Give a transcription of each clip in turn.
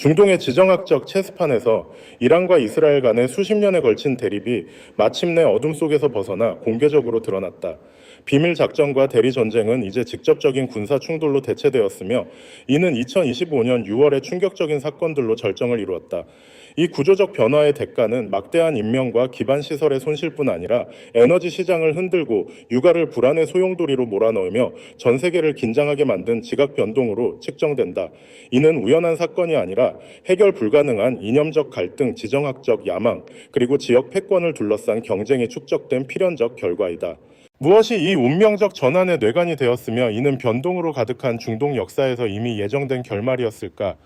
중동의 지정학적 체스판에서 이란과 이스라엘 간의 수십 년에 걸친 대립이 마침내 어둠 속에서 벗어나 공개적으로 드러났다. 비밀 작전과 대리 전쟁은 이제 직접적인 군사 충돌로 대체되었으며 이는 2025년 6월의 충격적인 사건들로 절정을 이루었다. 이 구조적 변화의 대가는 막대한 인명과 기반 시설의 손실뿐 아니라 에너지 시장을 흔들고 유가를 불안의 소용돌이로 몰아넣으며 전 세계를 긴장하게 만든 지각 변동으로 측정된다. 이는 우연한 사건이 아니라 해결 불가능한 이념적 갈등, 지정학적 야망, 그리고 지역 패권을 둘러싼 경쟁이 축적된 필연적 결과이다. 무엇이 이 운명적 전환의 뇌관이 되었으며 이는 변동으로 가득한 중동 역사에서 이미 예정된 결말이었을까?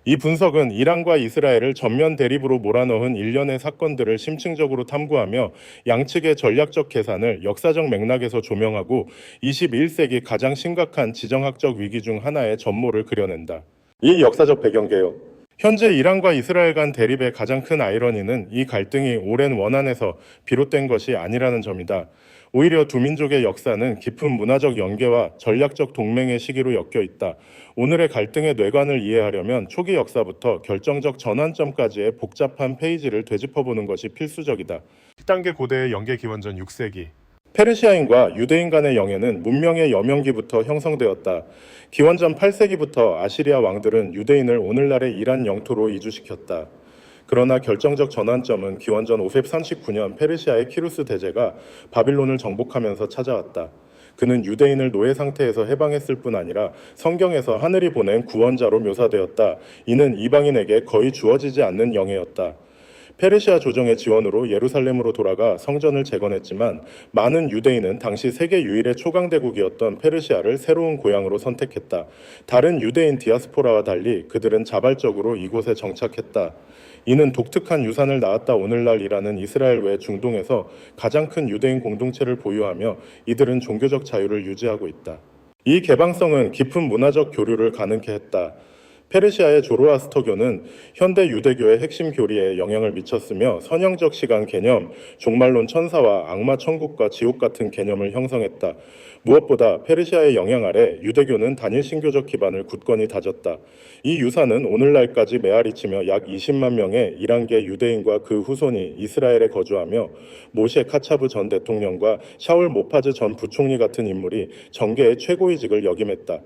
이 분석은 이란과 이스라엘을 전면 대립으로 몰아넣은 일련의 사건들을 심층적으로 탐구하며 양측의 전략적 계산을 역사적 맥락에서 조명하고 21세기 가장 심각한 지정학적 위기 중 하나의 전모를 그려낸다. 이 역사적 배경개요. 현재 이란과 이스라엘 간 대립의 가장 큰 아이러니는 이 갈등이 오랜 원한에서 비롯된 것이 아니라는 점이다. 오히려 두 민족의 역사는 깊은 문화적 연계와 전략적 동맹의 시기로 엮여 있다. 오늘의 갈등의 뇌관을 이해하려면 초기 역사부터 결정적 전환점까지의 복잡한 페이지를 되짚어보는 것이 필수적이다. 10단계 고대의 연계 기원전 6세기. 페르시아인과 유대인 간의 영해는 문명의 여명기부터 형성되었다. 기원전 8세기부터 아시리아 왕들은 유대인을 오늘날의 이란 영토로 이주시켰다. 그러나 결정적 전환점은 기원전 539년 페르시아의 키루스 대제가 바빌론을 정복하면서 찾아왔다. 그는 유대인을 노예 상태에서 해방했을 뿐 아니라 성경에서 하늘이 보낸 구원자로 묘사되었다. 이는 이방인에게 거의 주어지지 않는 영예였다. 페르시아 조정의 지원으로 예루살렘으로 돌아가 성전을 재건했지만 많은 유대인은 당시 세계 유일의 초강대국이었던 페르시아를 새로운 고향으로 선택했다. 다른 유대인 디아스포라와 달리 그들은 자발적으로 이곳에 정착했다. 이는 독특한 유산을 낳았다 오늘날이라는 이스라엘 외 중동에서 가장 큰 유대인 공동체를 보유하며 이들은 종교적 자유를 유지하고 있다. 이 개방성은 깊은 문화적 교류를 가능케 했다. 페르시아의 조로아스터교는 현대 유대교의 핵심 교리에 영향을 미쳤으며 선형적 시간 개념, 종말론 천사와 악마 천국과 지옥 같은 개념을 형성했다. 무엇보다 페르시아의 영향 아래 유대교는 단일 신교적 기반을 굳건히 다졌다. 이 유산은 오늘날까지 메아리치며 약 20만 명의 이란계 유대인과 그 후손이 이스라엘에 거주하며 모셰 카차브 전 대통령과 샤울 모파즈 전 부총리 같은 인물이 정계의 최고위직을 역임했다.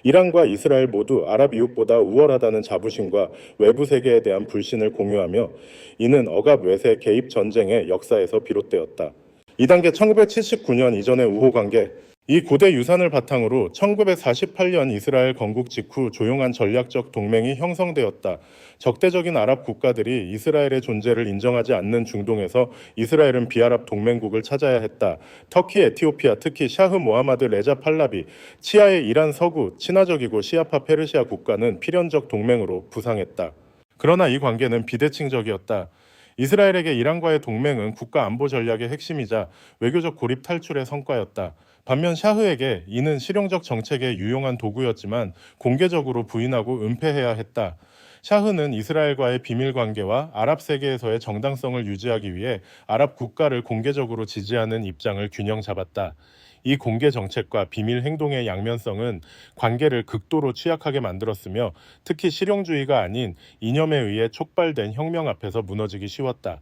이란과 이스라엘 모두 아랍 이웃보다 우월하다는 자부심과 외부 세계에 대한 불신을 공유하며 이는 억압 외세 개입 전쟁의 역사에서 비롯되었다. 2단계 1979년 이전의 우호관계. 이 고대 유산을 바탕으로 1948년 이스라엘 건국 직후 조용한 전략적 동맹이 형성되었다. 적대적인 아랍 국가들이 이스라엘의 존재를 인정하지 않는 중동에서 이스라엘은 비아랍 동맹국을 찾아야 했다. 터키, 에티오피아, 특히 샤흐 모하마드 레자 팔라비, 치아의 이란 서구, 친화적이고 시아파 페르시아 국가는 필연적 동맹으로 부상했다. 그러나 이 관계는 비대칭적이었다. 이스라엘에게 이란과의 동맹은 국가 안보 전략의 핵심이자 외교적 고립 탈출의 성과였다. 반면 샤흐에게 이는 실용적 정책의 유용한 도구였지만 공개적으로 부인하고 은폐해야 했다. 샤흐는 이스라엘과의 비밀 관계와 아랍 세계에서의 정당성을 유지하기 위해 아랍 국가를 공개적으로 지지하는 입장을 균형 잡았다. 이 공개 정책과 비밀 행동의 양면성은 관계를 극도로 취약하게 만들었으며 특히 실용주의가 아닌 이념에 의해 촉발된 혁명 앞에서 무너지기 쉬웠다.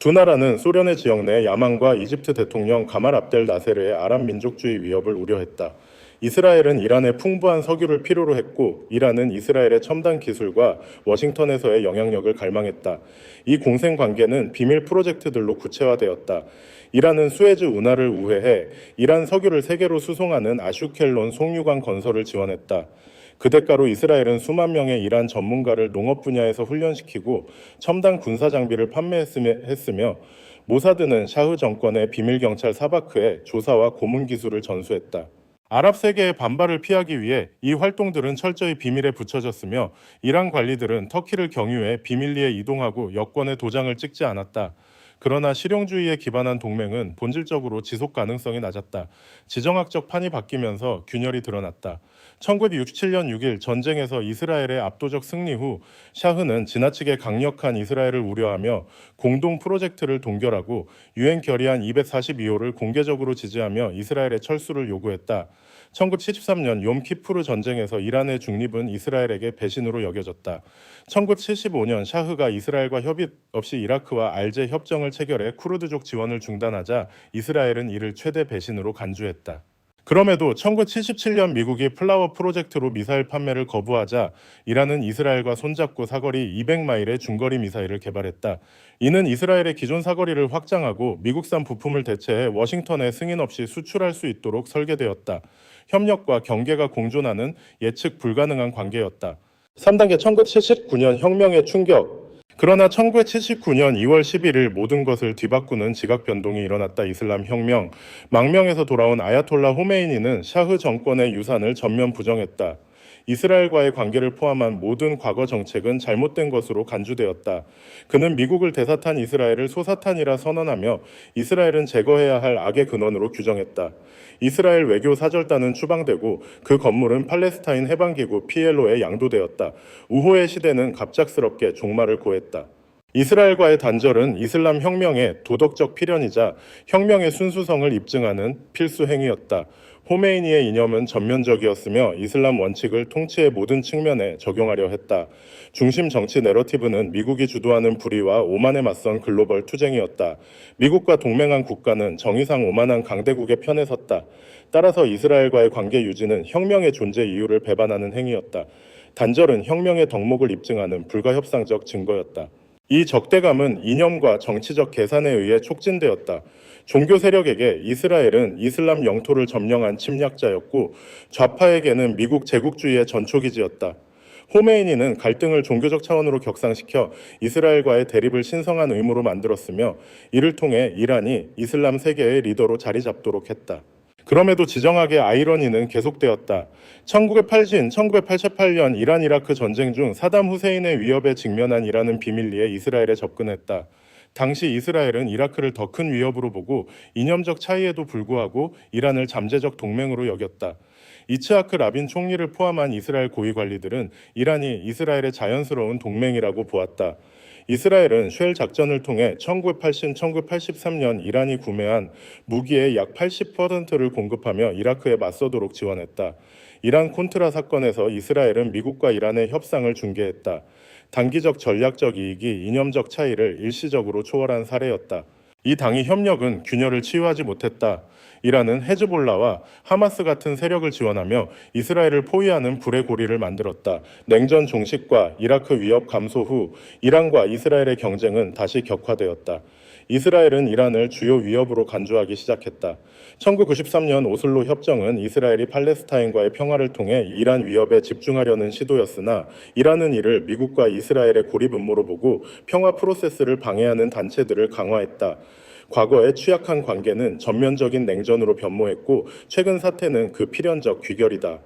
두 나라는 소련의 지역 내 야만과 이집트 대통령 가말 압델 나세르의 아랍 민족주의 위협을 우려했다. 이스라엘은 이란의 풍부한 석유를 필요로 했고 이란은 이스라엘의 첨단 기술과 워싱턴에서의 영향력을 갈망했다. 이 공생 관계는 비밀 프로젝트들로 구체화되었다. 이란은 수에즈 운하를 우회해 이란 석유를 세계로 수송하는 아슈켈론 송유관 건설을 지원했다. 그 대가로 이스라엘은 수만 명의 이란 전문가를 농업 분야에서 훈련시키고 첨단 군사 장비를 판매했으며 모사드는 샤흐 정권의 비밀경찰 사바크에 조사와 고문 기술을 전수했다. 아랍 세계의 반발을 피하기 위해 이 활동들은 철저히 비밀에 붙여졌으며 이란 관리들은 터키를 경유해 비밀리에 이동하고 여권에 도장을 찍지 않았다. 그러나 실용주의에 기반한 동맹은 본질적으로 지속 가능성이 낮았다. 지정학적 판이 바뀌면서 균열이 드러났다. 1967년 6일 전쟁에서 이스라엘의 압도적 승리 후 샤흐는 지나치게 강력한 이스라엘을 우려하며 공동 프로젝트를 동결하고 유엔 결의안 242호를 공개적으로 지지하며 이스라엘의 철수를 요구했다. 1973년 욤키푸르 전쟁에서 이란의 중립은 이스라엘에게 배신으로 여겨졌다. 1975년 샤흐가 이스라엘과 협의 없이 이라크와 알제 협정을 체결해 쿠르드족 지원을 중단하자 이스라엘은 이를 최대 배신으로 간주했다. 그럼에도 1977년 미국이 플라워 프로젝트로 미사일 판매를 거부하자 이란은 이스라엘과 손잡고 사거리 200마일의 중거리 미사일을 개발했다. 이는 이스라엘의 기존 사거리를 확장하고 미국산 부품을 대체해 워싱턴에 승인 없이 수출할 수 있도록 설계되었다. 협력과 경계가 공존하는 예측 불가능한 관계였다. 3단계 1979년 혁명의 충격. 그러나 1979년 2월 11일 모든 것을 뒤바꾸는 지각 변동이 일어났다. 이슬람 혁명. 망명에서 돌아온 아야톨라 호메이니는 샤흐 정권의 유산을 전면 부정했다. 이스라엘과의 관계를 포함한 모든 과거 정책은 잘못된 것으로 간주되었다. 그는 미국을 대사탄 이스라엘을 소사탄이라 선언하며 이스라엘은 제거해야 할 악의 근원으로 규정했다. 이스라엘 외교 사절단은 추방되고 그 건물은 팔레스타인 해방기구 PLO에 양도되었다. 우호의 시대는 갑작스럽게 종말을 고했다. 이스라엘과의 단절은 이슬람 혁명의 도덕적 필연이자 혁명의 순수성을 입증하는 필수 행위였다. 호메이니의 이념은 전면적이었으며 이슬람 원칙을 통치의 모든 측면에 적용하려 했다. 중심 정치 내러티브는 미국이 주도하는 불의와 오만에 맞선 글로벌 투쟁이었다. 미국과 동맹한 국가는 정의상 오만한 강대국의 편에 섰다. 따라서 이스라엘과의 관계 유지는 혁명의 존재 이유를 배반하는 행위였다. 단절은 혁명의 덕목을 입증하는 불가협상적 증거였다. 이 적대감은 이념과 정치적 계산에 의해 촉진되었다. 종교 세력에게 이스라엘은 이슬람 영토를 점령한 침략자였고 좌파에게는 미국 제국주의의 전초기지였다. 호메이니는 갈등을 종교적 차원으로 격상시켜 이스라엘과의 대립을 신성한 의무로 만들었으며 이를 통해 이란이 이슬람 세계의 리더로 자리 잡도록 했다. 그럼에도 지정학의 아이러니는 계속되었다. 1988년 이란 이라크 전쟁 중 사담 후세인의 위협에 직면한 이란은 비밀리에 이스라엘에 접근했다. 당시 이스라엘은 이라크를 더 큰 위협으로 보고 이념적 차이에도 불구하고 이란을 잠재적 동맹으로 여겼다. 이츠하크 라빈 총리를 포함한 이스라엘 고위 관리들은 이란이 이스라엘의 자연스러운 동맹이라고 보았다. 이스라엘은 쉘 작전을 통해 1983년 이란이 구매한 무기의 약 80%를 공급하며 이라크에 맞서도록 지원했다. 이란 콘트라 사건에서 이스라엘은 미국과 이란의 협상을 중개했다. 단기적 전략적 이익이 이념적 차이를 일시적으로 초월한 사례였다. 이 당위 협력은 균열을 치유하지 못했다. 이란은 헤즈볼라와 하마스 같은 세력을 지원하며 이스라엘을 포위하는 불의 고리를 만들었다. 냉전 종식과 이라크 위협 감소 후 이란과 이스라엘의 경쟁은 다시 격화되었다. 이스라엘은 이란을 주요 위협으로 간주하기 시작했다. 1993년 오슬로 협정은 이스라엘이 팔레스타인과의 평화를 통해 이란 위협에 집중하려는 시도였으나 이란은 이를 미국과 이스라엘의 고립 음모로 보고 평화 프로세스를 방해하는 단체들을 강화했다. 과거의 취약한 관계는 전면적인 냉전으로 변모했고 최근 사태는 그 필연적 귀결이다.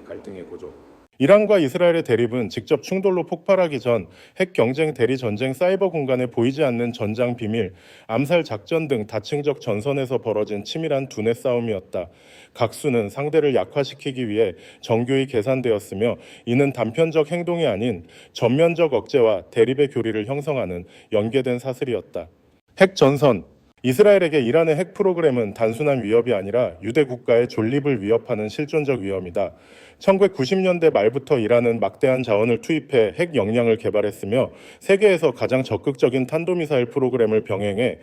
갈등의 고조. 이란과 이스라엘의 대립은 직접 충돌로 폭발하기 전 핵 경쟁, 대리 전쟁, 사이버 공간에 보이지 않는 전장 비밀, 암살 작전 등 다층적 전선에서 벌어진 치밀한 두뇌 싸움이었다. 각 수는 상대를 약화시키기 위해 정교히 계산되었으며 이는 단편적 행동이 아닌 전면적 억제와 대립의 교리를 형성하는 연계된 사슬이었다. 핵 전선. 이스라엘에게 이란의 핵 프로그램은 단순한 위협이 아니라 유대 국가의 존립을 위협하는 실존적 위험이다. 1990년대 말부터 이란은 막대한 자원을 투입해 핵 역량을 개발했으며 세계에서 가장 적극적인 탄도미사일 프로그램을 병행해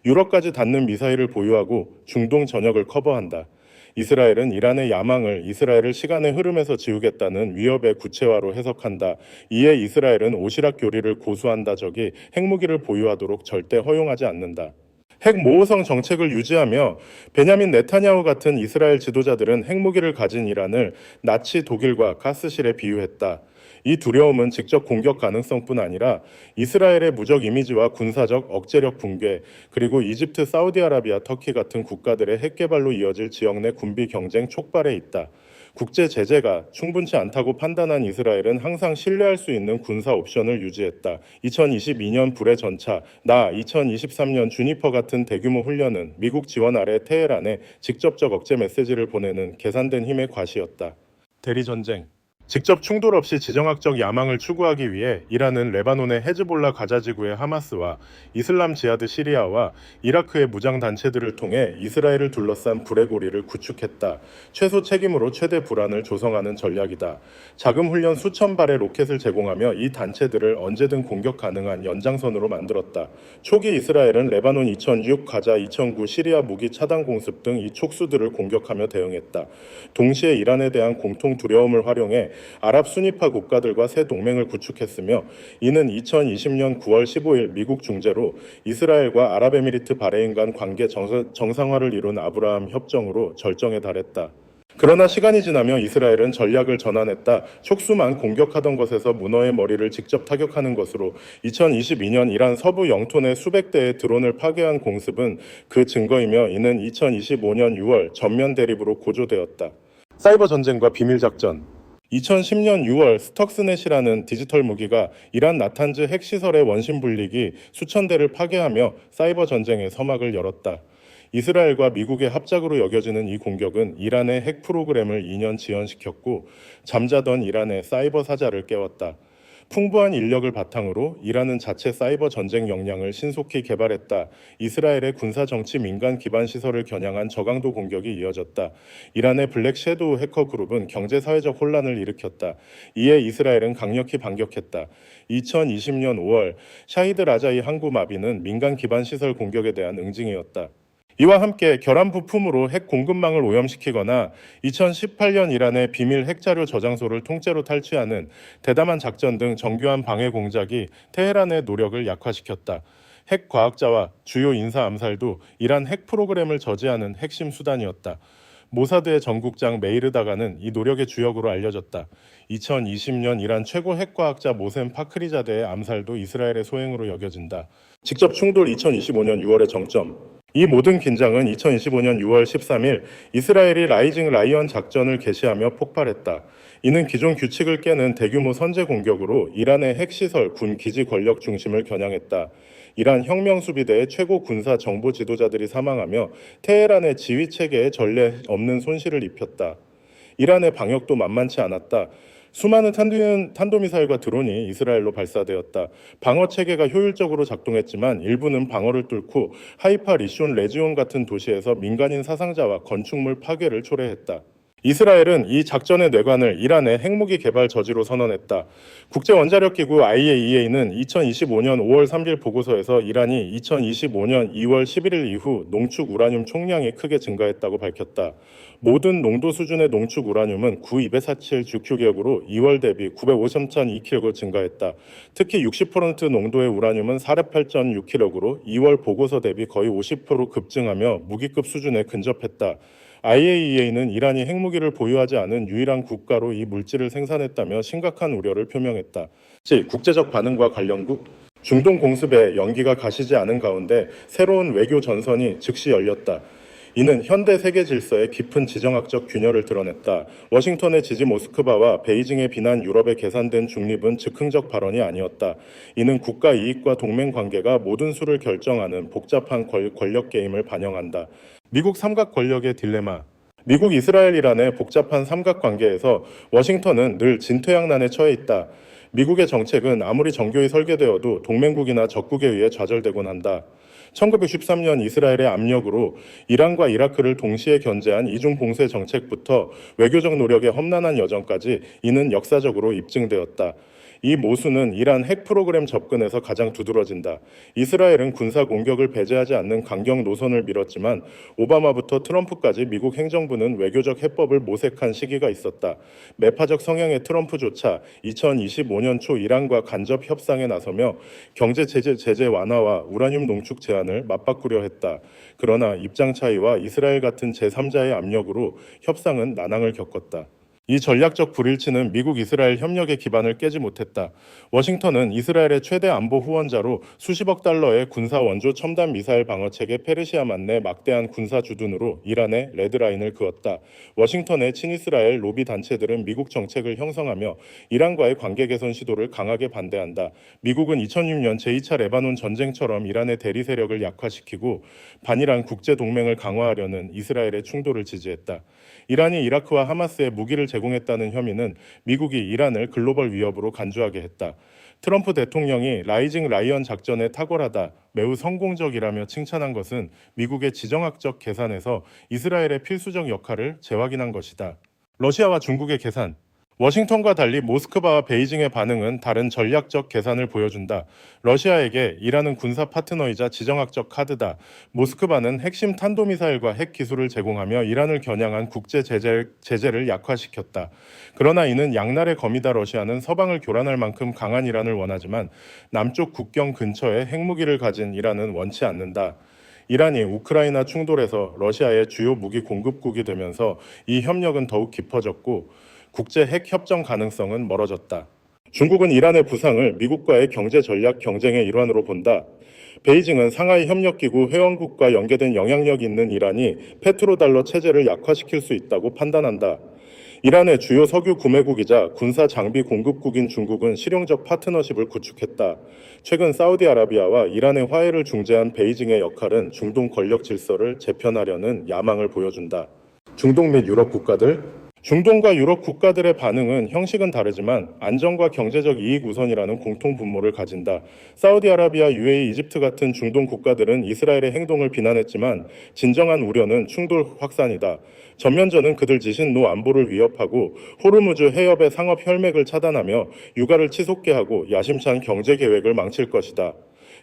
유럽까지 닿는 미사일을 보유하고 중동 전역을 커버한다. 이스라엘은 이란의 야망을 이스라엘을 시간의 흐름에서 지우겠다는 위협의 구체화로 해석한다. 이에 이스라엘은 오시락 교리를 고수한다 적이 핵무기를 보유하도록 절대 허용하지 않는다. 핵 모호성 정책을 유지하며 베냐민 네타냐후 같은 이스라엘 지도자들은 핵무기를 가진 이란을 나치 독일과 가스실에 비유했다. 이 두려움은 직접 공격 가능성뿐 아니라 이스라엘의 무적 이미지와 군사적 억제력 붕괴, 그리고 이집트, 사우디아라비아, 터키 같은 국가들의 핵 개발로 이어질 지역 내 군비 경쟁 촉발에 있다. 국제 제재가 충분치 않다고 판단한 이스라엘은 항상 신뢰할 수 있는 군사 옵션을 유지했다. 2022년 불의 전차, 2023년 주니퍼 같은 대규모 훈련은 미국 지원 아래 테헤란에 직접적 억제 메시지를 보내는 계산된 힘의 과시였다. 대리전쟁. 직접 충돌 없이 지정학적 야망을 추구하기 위해 이란은 레바논의 헤즈볼라 가자지구의 하마스와 이슬람 지하드 시리아와 이라크의 무장단체들을 통해 이스라엘을 둘러싼 불의 고리를 구축했다. 최소 책임으로 최대 불안을 조성하는 전략이다. 자금 훈련 수천 발의 로켓을 제공하며 이 단체들을 언제든 공격 가능한 연장선으로 만들었다. 초기 이스라엘은 레바논 2006, 가자 2009, 시리아 무기 차단 공습 등 이 촉수들을 공격하며 대응했다. 동시에 이란에 대한 공통 두려움을 활용해 아랍 순위파 국가들과 새 동맹을 구축했으며 이는 2020년 9월 15일 미국 중재로 이스라엘과 아랍에미리트 바레인 간 관계 정상화를 이룬 아브라함 협정으로 절정에 달했다. 그러나 시간이 지나며 이스라엘은 전략을 전환했다. 촉수만 공격하던 것에서 문어의 머리를 직접 타격하는 것으로 2022년 이란 서부 영토 내 수백 대의 드론을 파괴한 공습은 그 증거이며 이는 2025년 6월 전면 대립으로 고조되었다. 사이버 전쟁과 비밀 작전. 2010년 6월 스톡스넷이라는 디지털 무기가 이란 나탄즈 핵시설의 원심 불리기 수천 대를 파괴하며 사이버 전쟁의 서막을 열었다. 이스라엘과 미국의 합작으로 여겨지는 이 공격은 이란의 핵 프로그램을 2년 지연시켰고 잠자던 이란의 사이버 사자를 깨웠다. 풍부한 인력을 바탕으로 이란은 자체 사이버 전쟁 역량을 신속히 개발했다. 이스라엘의 군사 정치 민간 기반 시설을 겨냥한 저강도 공격이 이어졌다. 이란의 블랙 섀도우 해커 그룹은 경제 사회적 혼란을 일으켰다. 이에 이스라엘은 강력히 반격했다. 2020년 5월 샤히드 라자이 항구 마비는 민간 기반 시설 공격에 대한 응징이었다. 이와 함께 결함 부품으로 핵 공급망을 오염시키거나 2018년 이란의 비밀 핵자료 저장소를 통째로 탈취하는 대담한 작전 등 정교한 방해 공작이 테헤란의 노력을 약화시켰다. 핵 과학자와 주요 인사 암살도 이란 핵 프로그램을 저지하는 핵심 수단이었다. 모사드의 전국장 메이르다가는 이 노력의 주역으로 알려졌다. 2020년 이란 최고 핵과학자 모셈 파크리자데의 암살도 이스라엘의 소행으로 여겨진다. 직접 충돌 2025년 6월의 정점. 이 모든 긴장은 2025년 6월 13일 이스라엘이 라이징 라이언 작전을 개시하며 폭발했다. 이는 기존 규칙을 깨는 대규모 선제 공격으로 이란의 핵시설, 군 기지 권력 중심을 겨냥했다. 이란 혁명수비대의 최고 군사 정보 지도자들이 사망하며 테헤란의 지휘 체계에 전례 없는 손실을 입혔다. 이란의 방역도 만만치 않았다. 수많은 탄도미사일과 드론이 이스라엘로 발사되었다. 방어 체계가 효율적으로 작동했지만 일부는 방어를 뚫고 하이파 리숀 레지온 같은 도시에서 민간인 사상자와 건축물 파괴를 초래했다. 이스라엘은 이 작전의 뇌관을 이란의 핵무기 개발 저지로 선언했다. 국제원자력기구 IAEA는 2025년 5월 3일 보고서에서 이란이 2025년 2월 11일 이후 농축 우라늄 총량이 크게 증가했다고 밝혔다. 모든 농도 수준의 농축 우라늄은 9247 주큐격으로 2월 대비 953.2kg 증가했다. 특히 60% 농도의 우라늄은 408.6kg로 2월 보고서 대비 거의 50% 급증하며 무기급 수준에 근접했다. IAEA는 이란이 핵무기를 보유하지 않은 유일한 국가로 이 물질을 생산했다며 심각한 우려를 표명했다. 국제적 반응과 관련국 중동 공습에 연기가 가시지 않은 가운데 새로운 외교 전선이 즉시 열렸다. 이는 현대 세계 질서의 깊은 지정학적 균열을 드러냈다. 워싱턴의 지지 모스크바와 베이징의 비난 유럽의 계산된 중립은 즉흥적 발언이 아니었다. 이는 국가 이익과 동맹 관계가 모든 수를 결정하는 복잡한 권력 게임을 반영한다. 미국 삼각 권력의 딜레마. 미국, 이스라엘, 이란의 복잡한 삼각 관계에서 워싱턴은 늘 진퇴양난에 처해 있다. 미국의 정책은 아무리 정교히 설계되어도 동맹국이나 적국에 의해 좌절되곤 한다. 1913년 이스라엘의 압력으로 이란과 이라크를 동시에 견제한 이중 봉쇄 정책부터 외교적 노력의 험난한 여정까지 이는 역사적으로 입증되었다. 이 모순은 이란 핵 프로그램 접근에서 가장 두드러진다. 이스라엘은 군사 공격을 배제하지 않는 강경 노선을 밀었지만 오바마부터 트럼프까지 미국 행정부는 외교적 해법을 모색한 시기가 있었다. 매파적 성향의 트럼프조차 2025년 초 이란과 간접 협상에 나서며 경제 제재 완화와 우라늄 농축 제한을 맞바꾸려 했다. 그러나 입장 차이와 이스라엘 같은 제3자의 압력으로 협상은 난항을 겪었다. 이 전략적 불일치는 미국 이스라엘 협력의 기반을 깨지 못했다. 워싱턴은 이스라엘의 최대 안보 후원자로 수십억 달러의 군사 원조 첨단 미사일 방어 체계 페르시아만 내 막대한 군사 주둔으로 이란의 레드라인을 그었다. 워싱턴의 친이스라엘 로비 단체들은 미국 정책을 형성하며 이란과의 관계 개선 시도를 강하게 반대한다. 미국은 2006년 제2차 레바논 전쟁처럼 이란의 대리 세력을 약화시키고 반이란 국제 동맹을 강화하려는 이스라엘의 충돌을 지지했다. 이란이 이라크와 하마스에 무기를 제공했다는 혐의는 미국이 이란을 글로벌 위협으로 간주하게 했다. 트럼프 대통령이 라이징 라이언 작전에 탁월하다, 매우 성공적이라며 칭찬한 것은 미국의 지정학적 계산에서 이스라엘의 필수적 역할을 재확인한 것이다. 러시아와 중국의 계산. 워싱턴과 달리 모스크바와 베이징의 반응은 다른 전략적 계산을 보여준다. 러시아에게 이란은 군사 파트너이자 지정학적 카드다. 모스크바는 핵심 탄도미사일과 핵 기술을 제공하며 이란을 겨냥한 국제 제재를 약화시켰다. 그러나 이는 양날의 검이다. 러시아는 서방을 교란할 만큼 강한 이란을 원하지만 남쪽 국경 근처에 핵무기를 가진 이란은 원치 않는다. 이란이 우크라이나 충돌에서 러시아의 주요 무기 공급국이 되면서 이 협력은 더욱 깊어졌고 국제 핵 협정 가능성은 멀어졌다. 중국은 이란의 부상을 미국과의 경제 전략 경쟁의 일환으로 본다. 베이징은 상하이 협력기구 회원국과 연계된 영향력 있는 이란이 페트로달러 체제를 약화시킬 수 있다고 판단한다. 이란의 주요 석유 구매국이자 군사 장비 공급국인 중국은 실용적 파트너십을 구축했다. 최근 사우디아라비아와 이란의 화해를 중재한 베이징의 역할은 중동 권력 질서를 재편하려는 야망을 보여준다. 중동 및 유럽 국가들. 중동과 유럽 국가들의 반응은 형식은 다르지만 안정과 경제적 이익 우선이라는 공통 분모를 가진다. 사우디아라비아, UAE, 이집트 같은 중동 국가들은 이스라엘의 행동을 비난했지만 진정한 우려는 충돌 확산이다. 전면전은 그들 지신 노 안보를 위협하고 호르무즈 해협의 상업 혈맥을 차단하며 유가를 치솟게 하고 야심찬 경제 계획을 망칠 것이다.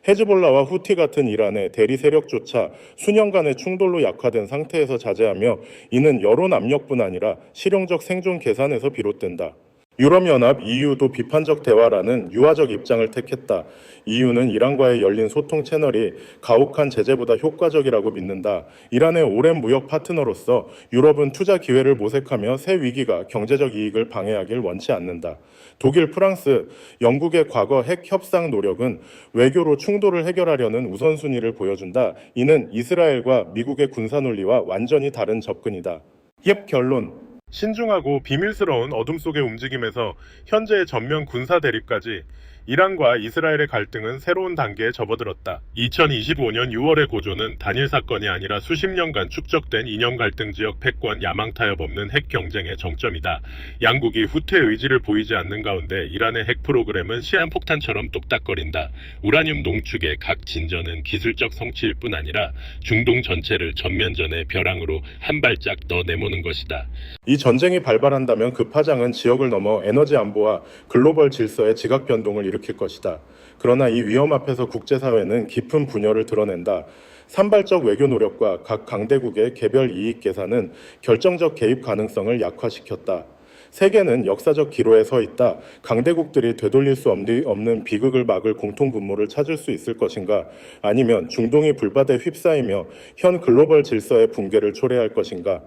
헤즈볼라와 후티 같은 이란의 대리 세력조차 수년간의 충돌로 약화된 상태에서 자제하며 이는 여론 압력뿐 아니라 실용적 생존 계산에서 비롯된다. 유럽연합 EU도 비판적 대화라는 유화적 입장을 택했다. EU는 이란과의 열린 소통 채널이 가혹한 제재보다 효과적이라고 믿는다. 이란의 오랜 무역 파트너로서 유럽은 투자 기회를 모색하며 새 위기가 경제적 이익을 방해하길 원치 않는다. 독일, 프랑스, 영국의 과거 핵 협상 노력은 외교로 충돌을 해결하려는 우선순위를 보여준다. 이는 이스라엘과 미국의 군사 논리와 완전히 다른 접근이다. 힙 결론. 신중하고 비밀스러운 어둠 속의 움직임에서 현재의 전면 군사 대립까지 이란과 이스라엘의 갈등은 새로운 단계에 접어들었다. 2025년 6월의 고조는 단일 사건이 아니라 수십 년간 축적된 이념 갈등 지역 패권 야망 타협 없는 핵 경쟁의 정점이다. 양국이 후퇴의 의지를 보이지 않는 가운데 이란의 핵 프로그램은 시한폭탄처럼 똑딱거린다. 우라늄 농축의 각 진전은 기술적 성취일 뿐 아니라 중동 전체를 전면전의 벼랑으로 한 발짝 더 내모는 것이다. 이 전쟁이 발발한다면 그 파장은 지역을 넘어 에너지 안보와 글로벌 질서의 지각 변동을 일으킬 것이다. 그러나 이 위험 앞에서 국제사회는 깊은 분열을 드러낸다. 산발적 외교 노력과 각 강대국의 개별 이익 계산은 결정적 개입 가능성을 약화시켰다. 세계는 역사적 기로에 서 있다. 강대국들이 되돌릴 수 없는 비극을 막을 공통 분모를 찾을 수 있을 것인가? 아니면 중동이 불바다에 휩싸이며 현 글로벌 질서의 붕괴를 초래할 것인가?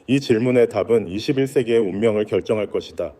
이 질문의 답은 21세기의 운명을 결정할 것이다.